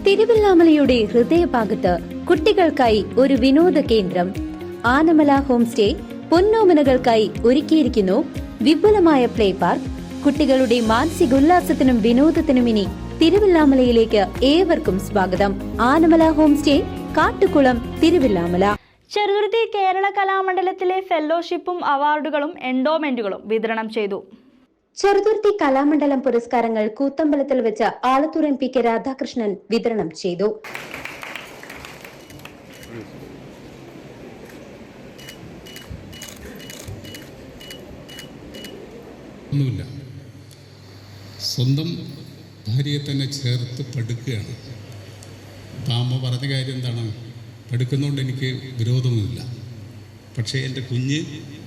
തിരുവല്ലാമലയുടെ ഹൃദയഭാഗത്ത് കുട്ടികൾക്കായി ഒരു വിനോദ കേന്ദ്രം ആനമല ഹോം സ്റ്റേ പൊന്നോമനകൾക്കായി ഒരുക്കിയിരിക്കുന്നു വിപുലമായ പ്ലേ പാർക്ക്. കുട്ടികളുടെ മാനസികോല്ലാസത്തിനും വിനോദത്തിനും ഇനി തിരുവല്ലാമലയിലേക്ക് ഏവർക്കും സ്വാഗതം. Anamala home stay, Kattukulam, Thiruvallamala. ചെറുതുരുത്തി കേരള കലാമണ്ഡലത്തിലെ ഫെലോഷിപ്പും അവാർഡുകളും എൻഡോമെന്റുകളും വിതരണം ചെയ്തു. ചെറുതുരുത്തി കലാമണ്ഡലം പുരസ്കാരങ്ങൾ കൂത്തമ്പലത്തിൽ വെച്ച് ആലത്തൂർ MP കെ രാധാകൃഷ്ണൻ വിതരണം ചെയ്തു. സ്വന്തം ഭാര്യയെ തന്നെ ചേർത്ത് പഠിക്കുകയാണ്. അമ്മ പറഞ്ഞ കാര്യം എന്താണ്? പഠിക്കുന്നതുകൊണ്ട് എനിക്ക് വിരോധമൊന്നുമില്ല. പക്ഷേ എൻ്റെ കുഞ്ഞ്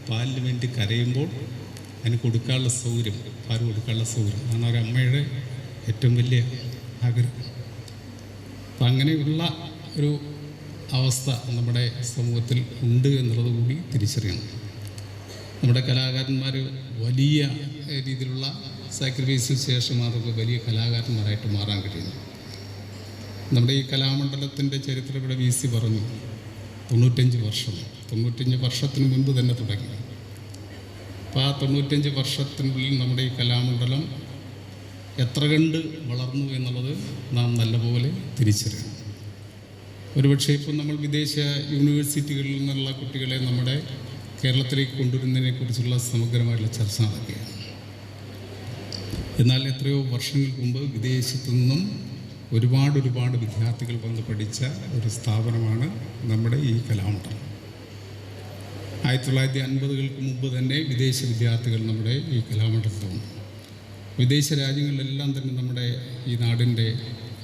പാലിന് വേണ്ടി കരയുമ്പോൾ അതിന് കൊടുക്കാനുള്ള സൗകര്യം, പാല് കൊടുക്കാനുള്ള സൗകര്യം അതാണ് ഒരമ്മയുടെ ഏറ്റവും വലിയ ആഗ്രഹം. അപ്പം അങ്ങനെയുള്ള ഒരു അവസ്ഥ നമ്മുടെ സമൂഹത്തിൽ ഉണ്ട് എന്നുള്ളത് കൂടി തിരിച്ചറിയണം. നമ്മുടെ കലാകാരന്മാർ വലിയ രീതിയിലുള്ള സാക്രിഫൈസിന് ശേഷം അവർക്ക് വലിയ കലാകാരന്മാരായിട്ട് മാറാൻ കഴിയുന്നു. നമ്മുടെ ഈ കലാമണ്ഡലത്തിൻ്റെ ചരിത്രം ഇവിടെ VC പറഞ്ഞു 95 വർഷത്തിന് മുൻപ് തന്നെ തുടങ്ങി. അപ്പോൾ ആ 95 വർഷത്തിനുള്ളിൽ നമ്മുടെ ഈ കലാമണ്ഡലം എത്ര കണ്ട് വളർന്നു എന്നുള്ളത് നാം നല്ലപോലെ തിരിച്ചറിയണം. ഒരുപക്ഷെ ഇപ്പം നമ്മൾ വിദേശ യൂണിവേഴ്സിറ്റികളിൽ നിന്നുള്ള കുട്ടികളെ നമ്മുടെ കേരളത്തിലേക്ക് കൊണ്ടുവരുന്നതിനെക്കുറിച്ചുള്ള സമഗ്രമായിട്ടുള്ള ചർച്ച നടക്കുകയാണ്. എന്നാൽ എത്രയോ വർഷങ്ങൾക്ക് മുമ്പ് വിദേശത്തു നിന്നും ഒരുപാട് വിദ്യാർത്ഥികൾ വന്ന് പഠിച്ച ഒരു സ്ഥാപനമാണ് നമ്മുടെ ഈ കലാമണ്ഡലം. 1950-കൾക്ക് മുമ്പ് തന്നെ വിദേശ വിദ്യാർത്ഥികൾ നമ്മുടെ ഈ കലാമണ്ഡലത്തിലുണ്ട്. വിദേശ രാജ്യങ്ങളിലെല്ലാം തന്നെ നമ്മുടെ ഈ നാടിൻ്റെ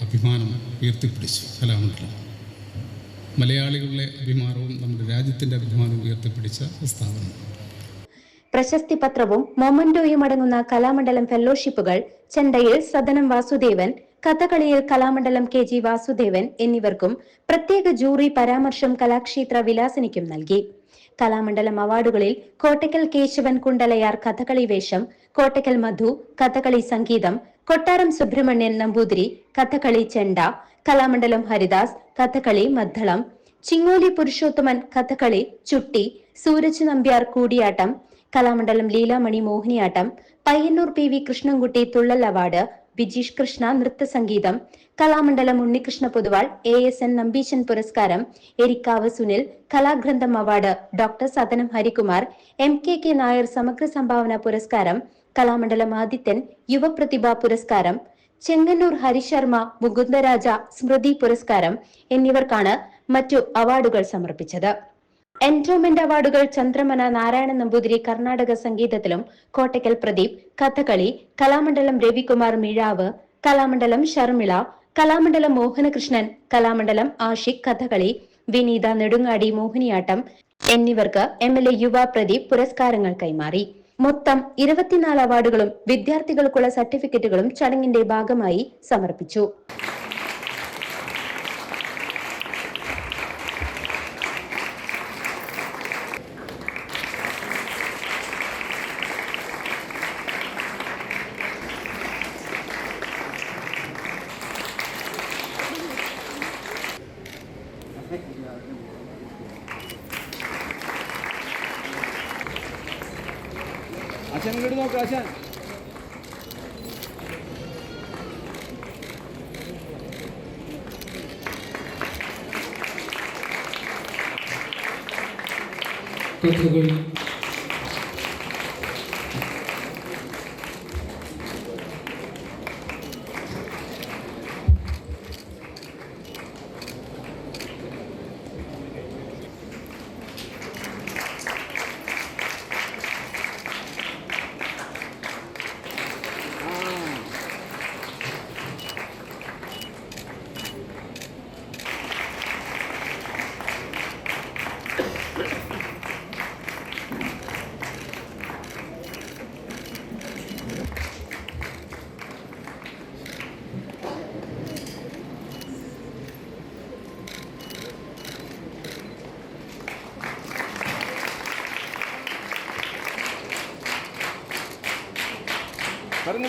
അഭിമാനം ഉയർത്തിപ്പിടിച്ചു കലാമണ്ഡലം. മലയാളികളുടെ അഭിമാനവും നമ്മുടെ രാജ്യത്തിൻ്റെ അഭിമാനവും ഉയർത്തിപ്പിടിച്ച സ്ഥാപനം. പ്രശസ്തി പത്രവും മൊമന്റോയും അടങ്ങുന്ന കലാമണ്ഡലം ഫെലോഷിപ്പുകൾ ചെണ്ടയിൽ സദനം വാസുദേവൻ, കഥകളിയിൽ കലാമണ്ഡലം KG വാസുദേവൻ എന്നിവർക്കും പ്രത്യേക ജൂറി പരാമർശം കലാക്ഷേത്ര വിലാസിനിക്കും നൽകി. കലാമണ്ഡലം അവാർഡുകളിൽ കോട്ടയ്ക്കൽ കേശവൻ കുണ്ടലയാർ കഥകളി വേഷം, കോട്ടയ്ക്കൽ മധു കഥകളി സംഗീതം, കൊട്ടാരം സുബ്രഹ്മണ്യൻ നമ്പൂതിരി കഥകളി ചെണ്ട, കലാമണ്ഡലം ഹരിദാസ് കഥകളി മദ്ദളം, ചിങ്ങോലി പുരുഷോത്തമൻ കഥകളി ചുട്ടി, സൂരജ് നമ്പ്യാർ കൂടിയാട്ടം, കലാമണ്ഡലം ലീലാമണി മോഹിനിയാട്ടം, പയ്യന്നൂർ PV കൃഷ്ണൻകുട്ടി തുള്ളൽ അവാർഡ്, ബിജീഷ് കൃഷ്ണ നൃത്തസംഗീതം, കലാമണ്ഡലം ഉണ്ണികൃഷ്ണ പൊതുവാൾ ASN നമ്പീശൻ പുരസ്കാരം, എരിക്കാവ് സുനിൽ കലാഗ്രന്ഥം അവാർഡ്, ഡോക്ടർ സദനം ഹരികുമാർ, MKK നായർ സമഗ്ര സംഭാവന പുരസ്കാരം, കലാമണ്ഡലം ആദിത്യൻ യുവപ്രതിഭ പുരസ്കാരം, ചെങ്ങന്നൂർ ഹരിശർമ്മ മുകുന്ദരാജ സ്മൃതി പുരസ്കാരം എന്നിവർക്കാണ് മറ്റു അവാർഡുകൾ സമർപ്പിച്ചത്. എൻഡോമെന്റ് അവാർഡുകൾ ചന്ദ്രമന നാരായണ നമ്പൂതിരി കർണാടക സംഗീതത്തിലും, കോട്ടയ്ക്കൽ പ്രദീപ് കഥകളി, കലാമണ്ഡലം രവികുമാർ മിഴാവ്, കലാമണ്ഡലം ശർമിള, കലാമണ്ഡലം മോഹനകൃഷ്ണൻ, കലാമണ്ഡലം ആഷിഖ് കഥകളി, വിനീത നെടുങ്ങാടി മോഹിനിയാട്ടം എന്നിവർക്ക് MLA യുവ പ്രദീപ് പുരസ്കാരങ്ങൾ കൈമാറി. മൊത്തം 24 അവാർഡുകളും വിദ്യാർത്ഥികൾക്കുള്ള സർട്ടിഫിക്കറ്റുകളും ചടങ്ങിന്റെ ഭാഗമായി സമർപ്പിച്ചു. ആശാൻ ഇങ്ങോട്ട് നോക്കാം. ആശാൻ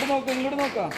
കഥകളി ഇങ്ങോട്ട് നോക്കാം.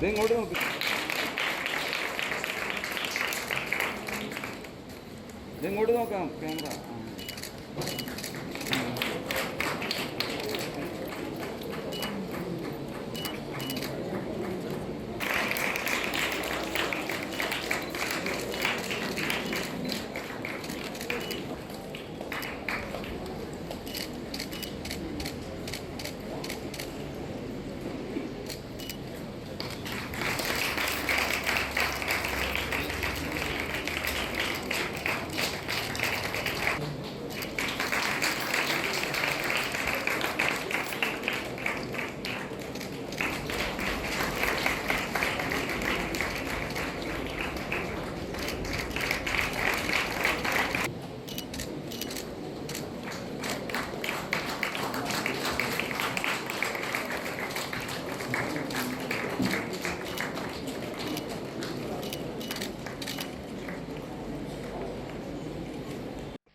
ഇങ്ങോട്ട് നോക്ക്. ഇങ്ങോട്ട് നോക്കാം ക്യാമറ.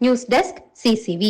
News desk CCV.